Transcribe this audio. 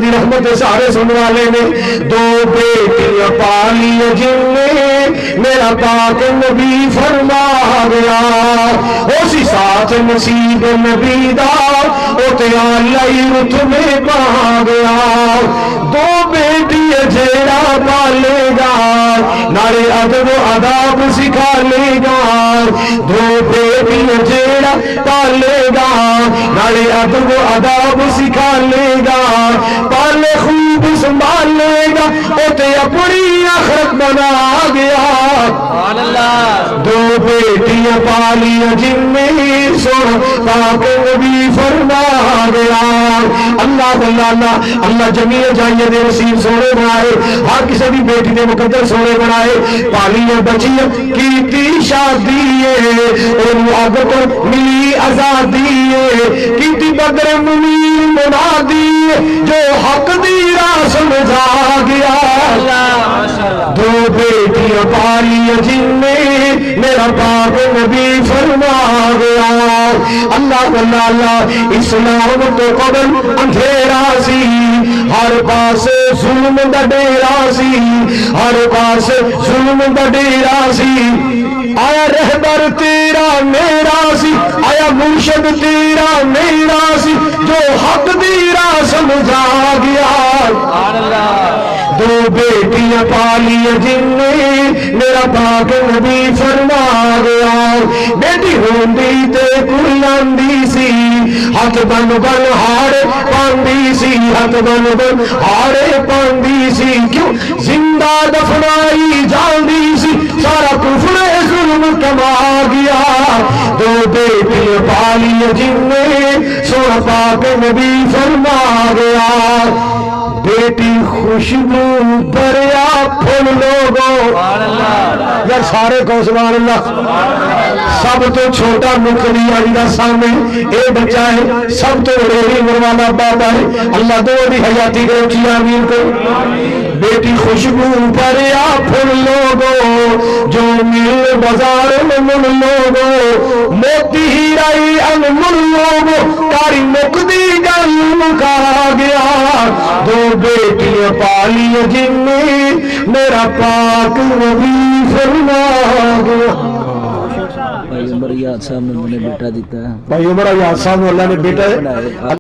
رحمت سارے سننے والے نے دو بیٹیاں پالی جن نے میرا پاک نبی فرما گیا اسی ساتھ نصیب نبی دا او تے آلائی رت میں پا گیا دو بیٹیاں جیڑا پالے گا نارے ادب و آداب سکھا لے گا دو بیٹیاں جیڑا پالے گا نارے ادب و آداب سکھا لے گا پالے خوب سنبھالے گا او تے اپنی آخرت بنا گیا دو بیٹیاں پالیاں جن میں سن پاک نبی فرما گیا اللہ اللہ اللہ جمیع جائیے دے نصیب سونے بنائے ہر کسی بھی بیٹی دے مقدر سونے بنائے پالیاں بچیاں کیتی شادی اور اب کو ملی آزادی کیتی بدر منیر منادی جو حق دی راہ سمجھا گیا دو بیٹیاں پالی جن میں میرا پاک نبی فرما گیا اللہ اللہ اسلام تو قبل اندھیرا سی ہر پاس ظلم دا ڈیرا سی ہر پاس ظلم دا ڈیرا سی آیا رہبر تیرا میرا سی آیا مرشد تیرا میرا سی جو حق دی راہ سمجھا گیا دو بیٹیاں پالی جن نے میرا پاک نبی فرما گیا بیٹی ہوندی تے کلاندی سی ہاتھ بن بن ہاڑے پاندی سی ہاتھ بن بن ہاڑے پاندی سی کیوں زندہ دفنائی جاندی سی سارا کفر ظلم کما گیا دو بیٹیاں پالی جن نے سونا پاک نبی فرما گیا بیٹی خوشبو دریا پھول لوگوں یار سارے کو سبحان اللہ سب تو چھوٹا مکھلی آئیدہ سامنے اے بچہ ہے سب تو ریڑی مروانا بابا ہے اللہ دو دی حیاتی گئے اچھی آمین کو بیٹی خوشبو دریا پھول لوگوں جو مل بازار من لوگوں موتی ہی رائی انمن لوگوں کاری مقدی گل مکا گیا دو بیٹیاں پالی جن میں میرا پاک نبی فرما گیا بھائی عمر یاد صاحب نے بیٹا دیتا ہے بھائی عمر یاد صاحب اللہ نے بیٹا